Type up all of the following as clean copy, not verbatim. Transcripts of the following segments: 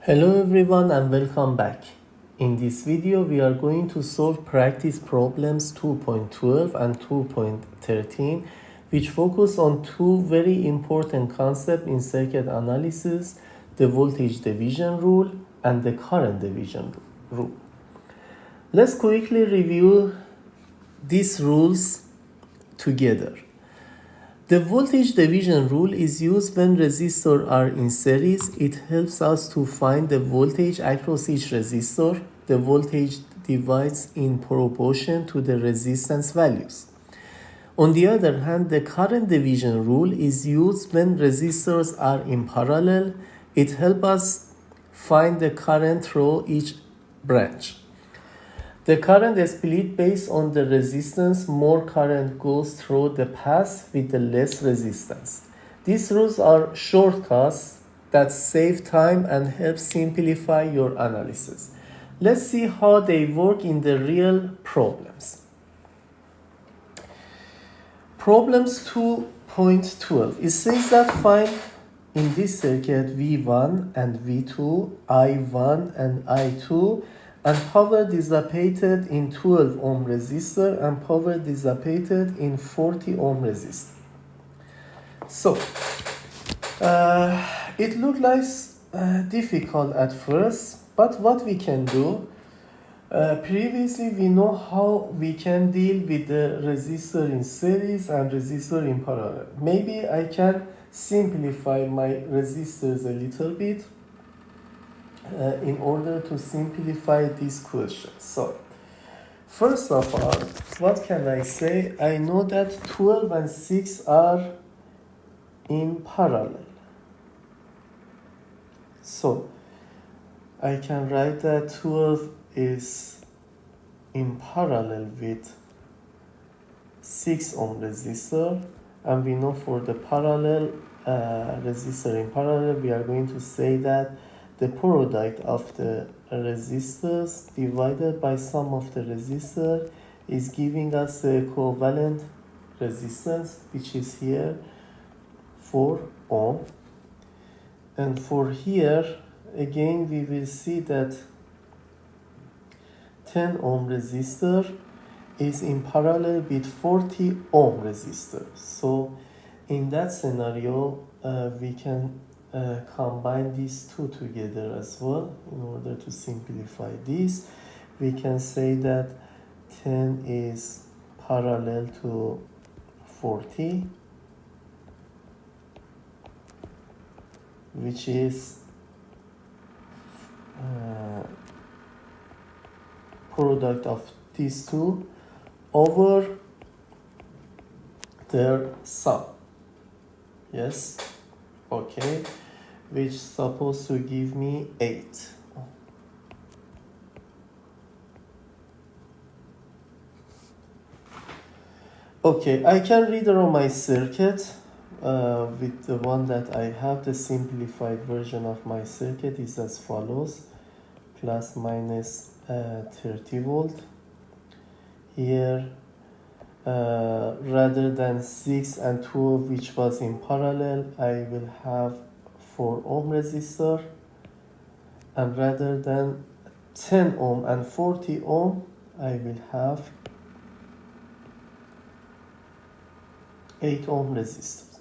Hello everyone and welcome back. In this video we are going to solve practice problems 2.12 and 2.13 which focus on two very important concepts in circuit analysis, the voltage division rule and the current division rule. Let's quickly review these rules together. The voltage division rule is used when resistors are in series. It helps us to find the voltage across each resistor. The voltage divides in proportion to the resistance values. On the other hand, the current division rule is used when resistors are in parallel. It helps us find the current through each branch. The current is split based on the resistance. More current goes through the path with the less resistance. These rules are shortcuts that save time and help simplify your analysis. Let's see how they work in the real problems. Problems 2.12. It says that find in this circuit V1 and V2, I1 and I2, and power dissipated in 12 ohm resistor and power dissipated in 40 ohm resistor. So, it looked like difficult at first, but what we can do, previously we know how we can deal with the resistor in series and resistor in parallel. Maybe I can simplify my resistors a little bit in order to simplify this question. So, first of all, what can I say? I know that 12 and 6 are in parallel. So, I can write that 12 is in parallel with 6 ohm resistor, and we know for the parallel resistor in parallel, we are going to say that the product of the resistors divided by sum of the resistor is giving us the equivalent resistance, which is here 4 ohm. And for here, again, we will see that 10 ohm resistor is in parallel with 40 ohm resistor. So in that scenario, we can combine these two together as well. In order to simplify this, we can say that 10 is parallel to 40, which is product of these two over their sum. Yes, okay, which is supposed to give me 8. Okay, I can redraw my circuit with the one that I have. The simplified version of my circuit is as follows: plus minus 30 volt. Here, rather than 6 and 12, which was in parallel, I will have 4 ohm resistor, and rather than 10 ohm and 40 ohm, I will have 8 ohm resistors.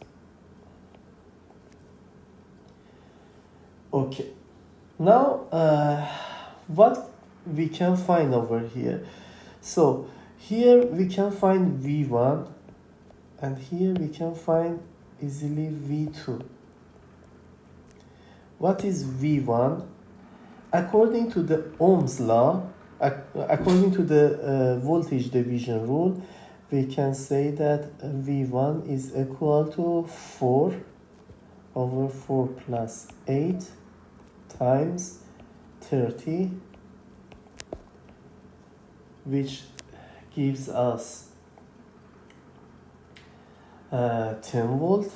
Okay, now what we can find over here? So here we can find V1, and here we can find easily V2. What is V1? According to the Ohm's law, according to the voltage division rule, we can say that V1 is equal to 4 over 4 plus 8 times 30, which gives us 10 volt,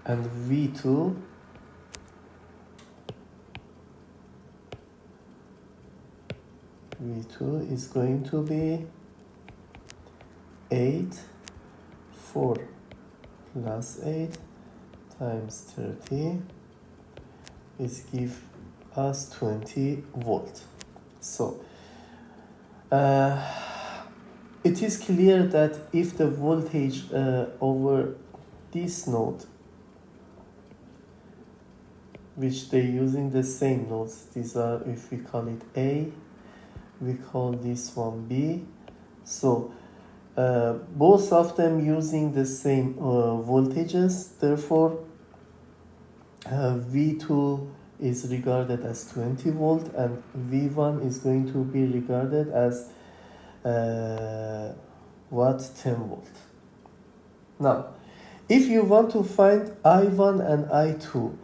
and V2 is going to be 8, 4 plus 8 times 30, is give us 20 volt. So it is clear that if the voltage over this node, which they using the same nodes, these are, if we call it A, we call this one B. So both of them using the same voltages, therefore V2 is regarded as 20 volt and V1 is going to be regarded as 10 volt. Now if you want to find I1 and I2,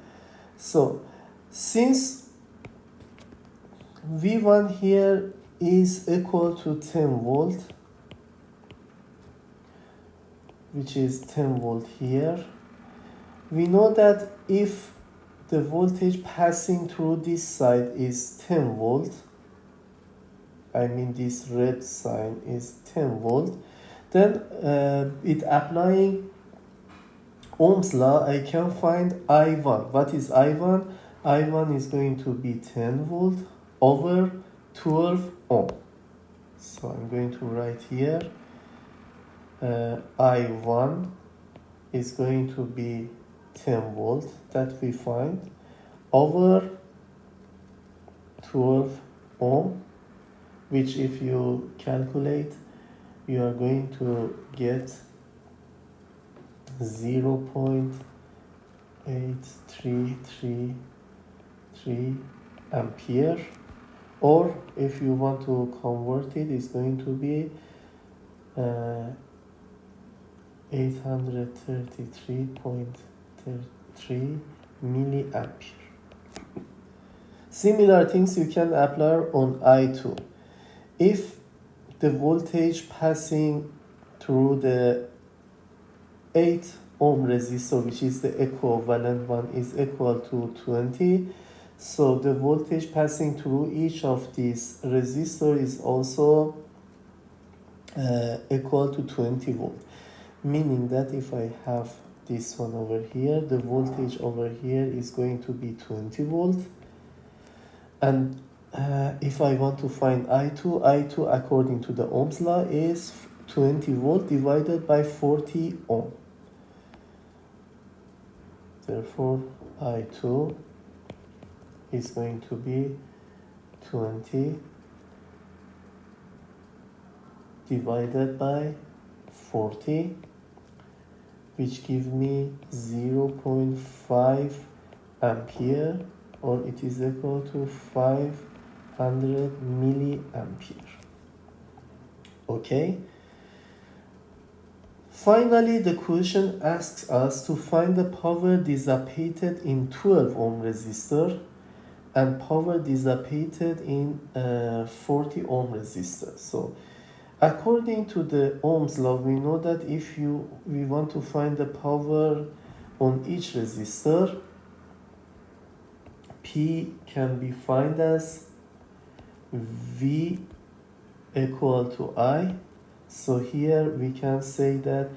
so since V1 here is equal to 10 volt, which is 10 volt here, we know that if the voltage passing through this side is 10 volt, I mean this red sign is 10 volt, then it applying Ohm's law, I can find I1. What is I1? I1 is going to be 10 volt over 12 ohm. So I'm going to write here I1 is going to be 10 volt that we find over 12 ohm, which if you calculate, you are going to get 0.8333 ampere, or if you want to convert it, it's going to be 833.3 milliampere. Similar things you can apply on I2. If the voltage passing through the 8 ohm resistor, which is the equivalent one, is equal to 20, so the voltage passing through each of these resistors is also equal to 20 volt, meaning that if I have this one over here, the voltage over here is going to be 20 volt, and if I want to find I2 according to the Ohm's law is 20 volt divided by 40 ohm. Therefore I2 is going to be 20 divided by 40, which gives me 0.5 ampere, or it is equal to 500 milliampere. Okay. Finally, the question asks us to find the power dissipated in 12 ohm resistor and power dissipated in 40 ohm resistor. So according to the Ohm's law, we know that if we want to find the power on each resistor, P can be found as V equal to I. So here we can say that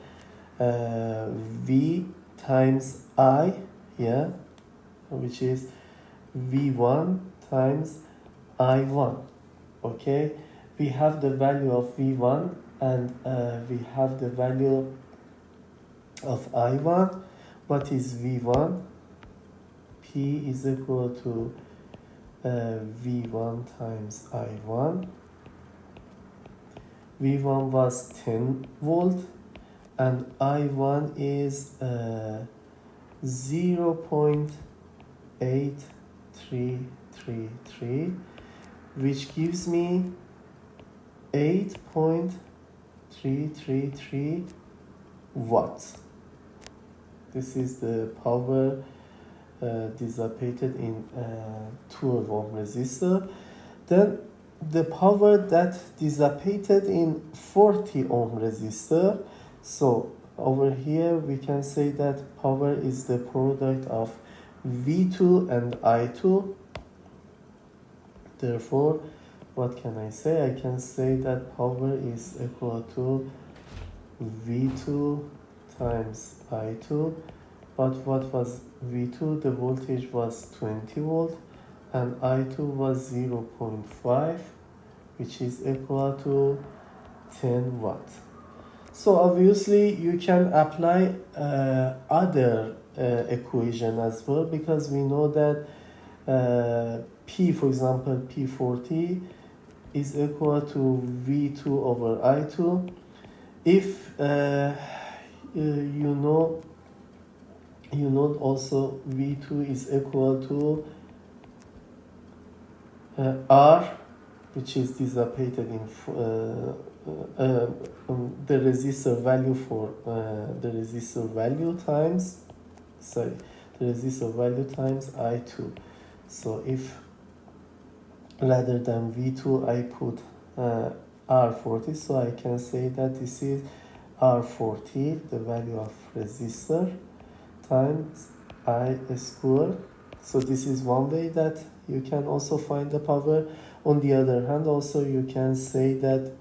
V times I, yeah, which is V1 times I1. Okay, we have the value of V1 and we have the value of I1. What is V1? P is equal to V1 times I1. V1 was 10 volt and I1 is 0.8333, which gives me 8.333 watts. This is the power dissipated in 12 ohm resistor. Then the power that dissipated in 40 ohm resistor. So over here we can say that power is the product of V2 and I2. Therefore, what can I say? I can say that power is equal to V2 times I2 but what was V2? The voltage was 20 volt and I2 was 0.5, which is equal to 10 watt. So obviously you can apply other equation as well, because we know that P, for example, P40 is equal to V2 over I2. If you know also V2 is equal to R, which is dissipated in the resistor value for the resistor value times I2. So if rather than V2 I put R40, so I can say that this is R40, the value of resistor, times I square. So this is one way that you can also find the power. On the other hand, also you can say that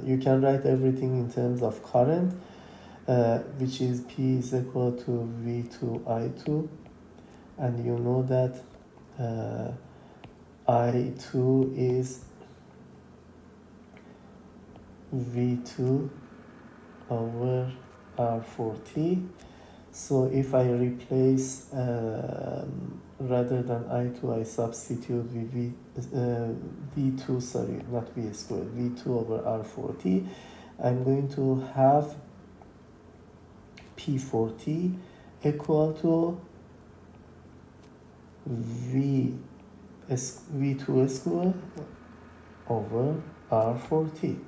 you can write everything in terms of current, which is P is equal to V2 I2, and you know that I2 is V2 over R40. So if I replace rather than I2, I substitute V2, sorry, not V squared, V2 over R40. I'm going to have P40 equal to V2 squared over R40.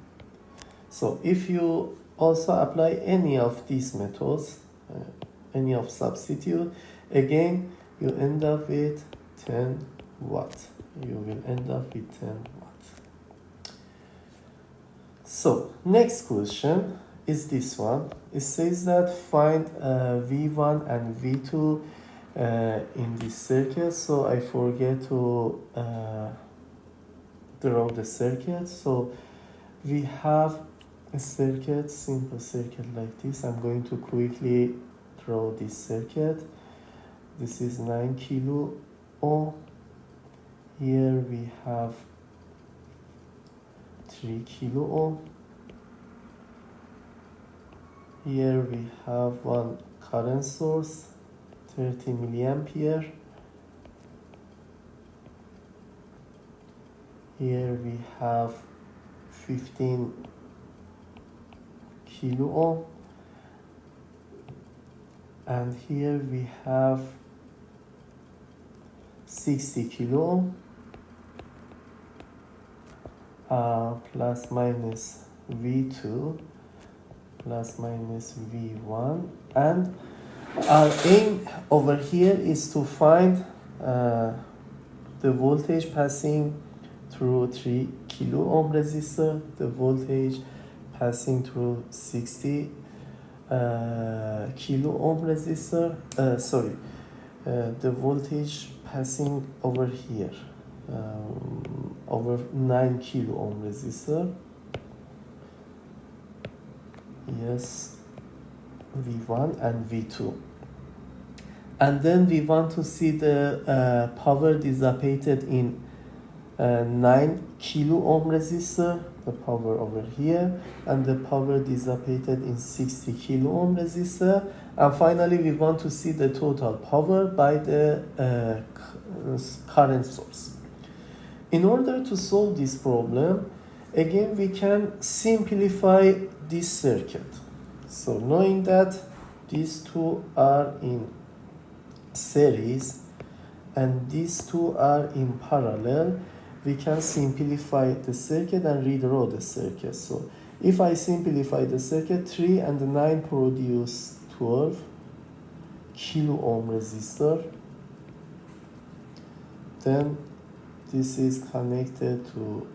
So if you also apply any of these methods, any of substitute, again you end up with 10 watt. You will end up with 10 watt. So next question is this one. It says that find V1 and V2 in this circuit. So I forget to draw the circuit. So we have a circuit, simple circuit like this. I'm going to quickly draw this circuit. This is 9 kilo ohm. Here we have 3 kilo ohm. Here we have one current source, 30 milliampere. Here we have 15 kilo ohm, and here we have 60 kilo ohm, plus minus V2 plus minus V1, and our aim over here is to find the voltage passing through 3 kilo ohm resistor, the voltage passing through 60 kilo ohm resistor, the voltage passing over here over 9 kilo ohm resistor. Yes, V1 and V2. And then we want to see the power dissipated in 9 kilo ohm resistor, the power over here, and the power dissipated in 60 kilo ohm resistor. And finally, we want to see the total power by the current source. In order to solve this problem, again, we can simplify this circuit. So knowing that these two are in series and these two are in parallel, we can simplify the circuit and redraw the circuit. So if I simplify the circuit, 3 and 9 produce 12 kilo ohm resistor. Then this is connected to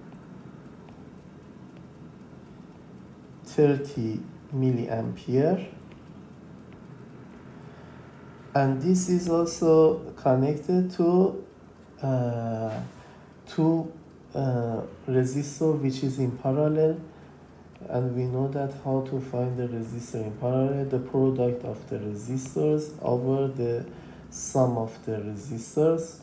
30 milliampere, and this is also connected to two resistor which is in parallel, and we know that how to find the resistor in parallel, the product of the resistors over the sum of the resistors,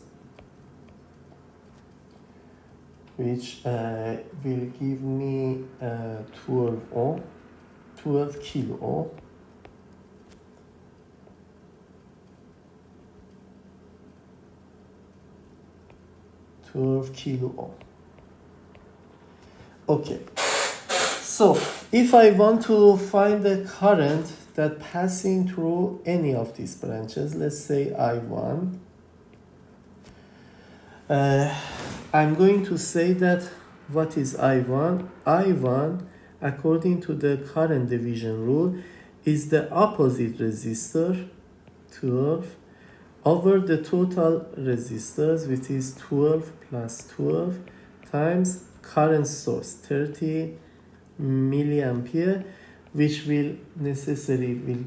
which will give me 12 kilo ohm. Okay, so if I want to find the current that passing through any of these branches, let's say I1, I'm going to say that what is I1? I1, according to the current division rule, is the opposite resistor, 12, over the total resistors, which is 12 plus 12 times current source, 30 milliampere, which will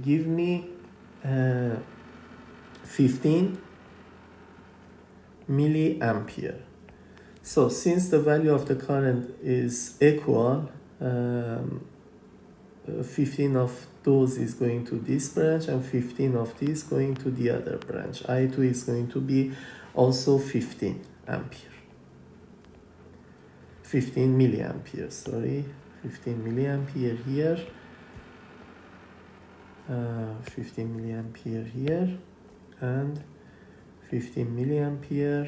give me 15 milliampere. So since the value of the current is equal, 15 of those is going to this branch and 15 of these going to the other branch. I2 is going to be also 15 ampere. 15 milliampere, sorry. 15 milliampere here. 15 milliampere here. And 15 milliampere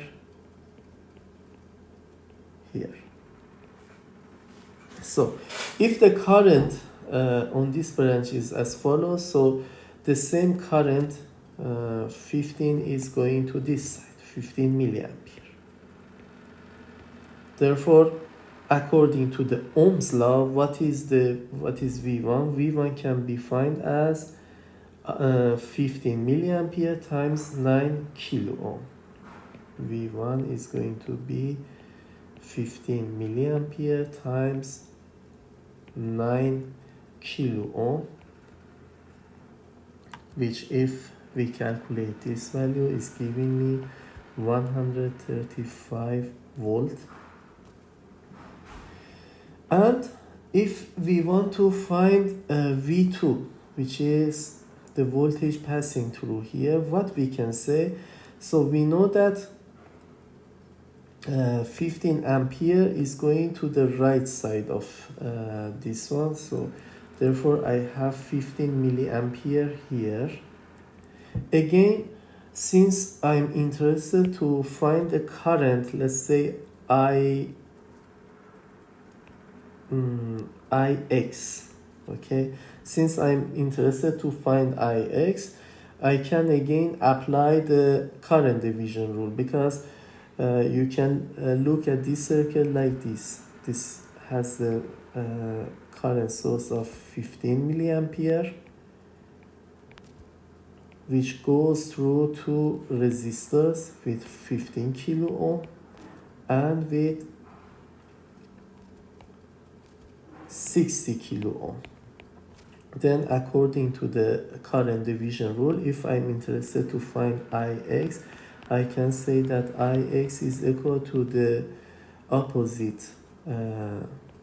here. So if the current on this branch is as follows, so the same current 15 is going to this side, 15 milliampere. Therefore, according to the Ohm's law, what is V1? V1 can be defined as 15 milliampere times 9 kilo ohm. V1 is going to be 15 milliampere times 9 kilo ohm, which if we calculate this value is giving me 135 volt. And if we want to find V2, which is the voltage passing through here, what we can say, so we know that 15 ampere is going to the right side of this one, so therefore I have 15 milliampere here. Again, since I'm interested to find the current, let's say Ix, okay, since I'm interested to find Ix, I can again apply the current division rule, because you can look at this circle like this. This has the current source of 15 milliampere, which goes through two resistors with 15 kilo ohm and with 60 kilo ohm. Then according to the current division rule, if I'm interested to find Ix, I can say that Ix is equal to the opposite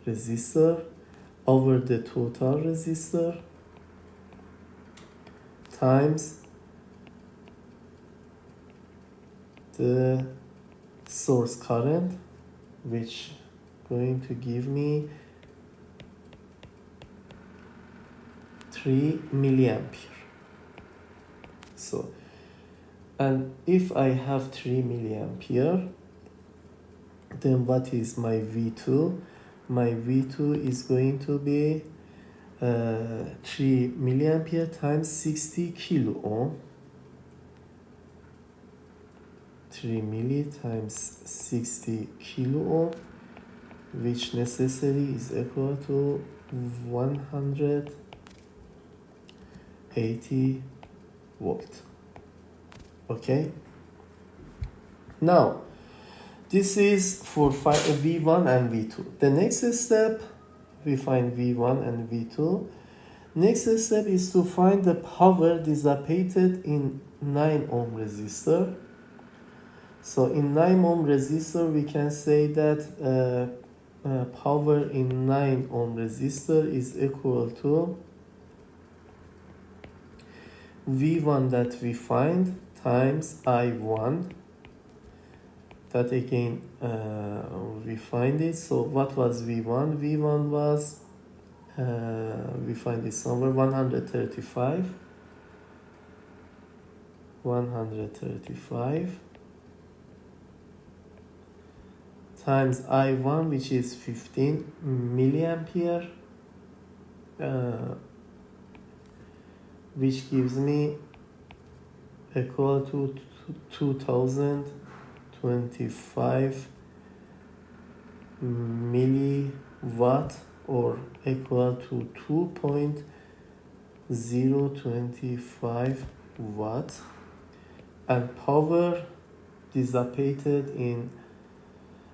resistor over the total resistor times the source current, which going to give me 3 milliampere. So, and if I have 3 milliampere, then what is my V2? My V2 is going to be 3 milliampere times 60 kilo ohm. 3 milli times 60 kilo ohm, which necessarily is equal to 180 volt. Okay, now this is for V1 and V2. The next step, we find V1 and V2. Next step is to find the power dissipated in 9 ohm resistor. So in 9 ohm resistor, we can say that power in 9 ohm resistor is equal to V1 that we find times I1, that again we find it. So what was V1? V1 was we find it somewhere 135 times I1, which is 15 milliampere, which gives me equal to 2025 milliwatt, or equal to 2.025 watt, and power dissipated in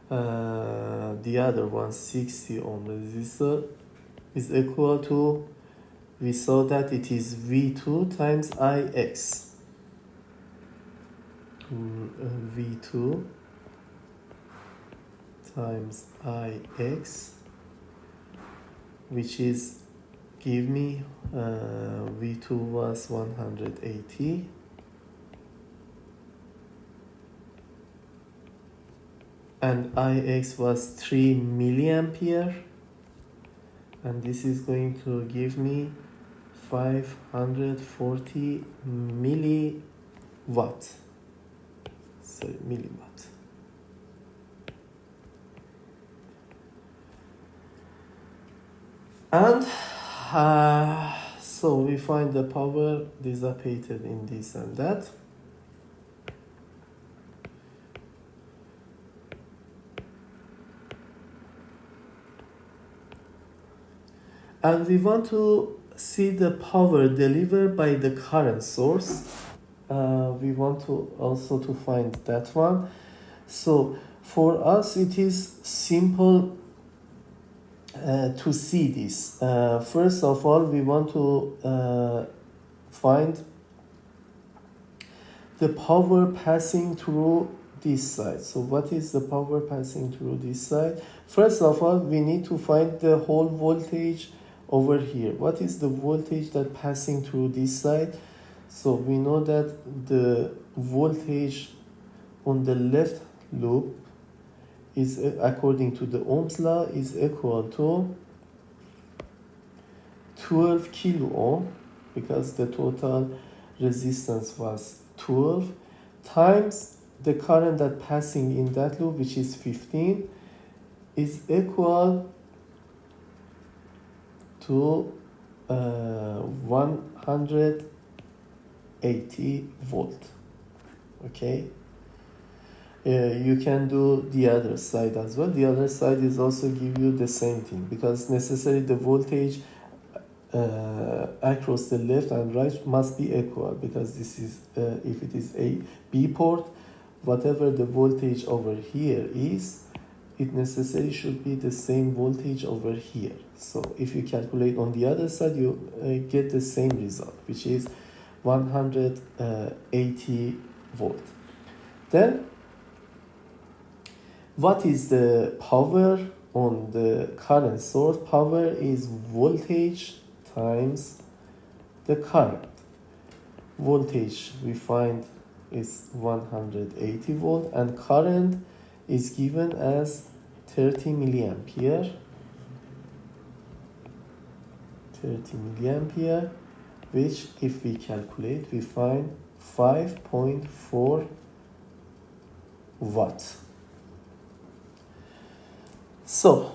the other one, 60 ohm resistor, is equal to, we saw that it is V2 times Ix. V2 times Ix, which is give me V2 was 180 and Ix was 3 milliampere, and this is going to give me 540 milliwatt. Sorry, milliwatt. And so we find the power dissipated in this and that. And we want to see the power delivered by the current source. We want to also to find that one. So for us it is simple to see this. First of all, we want to find the power passing through this side. So what is the power passing through this side? First of all, we need to find the whole voltage over here. What is the voltage that passing through this side? So we know that the voltage on the left loop is, according to the Ohm's law, is equal to 12 kilo ohm, because the total resistance was 12, times the current that passing in that loop, which is 15, is equal to 180 volt. Okay, you can do the other side as well. The other side is also give you the same thing, because necessarily the voltage across the left and right must be equal, because this is if it is a B port, whatever the voltage over here is, it necessarily should be the same voltage over here. So if you calculate on the other side, you get the same result, which is 180 volt. Then what is the power on the current source? Power is voltage times the current. Voltage we find is 180 volt, and current is given as 30 milliampere. 30 milliampere, which if we calculate, we find 5.4 watt. So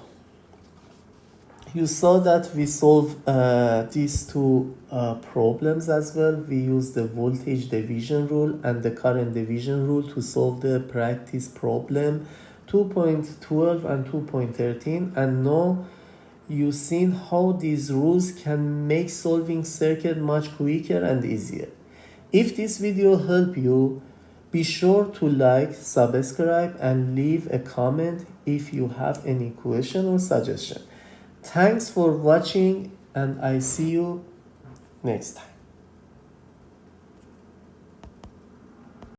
you saw that we solve these two problems as well. We use the voltage division rule and the current division rule to solve the practice problem 2.12 and 2.13, and now you've seen how these rules can make solving circuit much quicker and easier. If this video helped you, be sure to like, subscribe, and leave a comment if you have any question or suggestion. Thanks for watching, and I see you next time.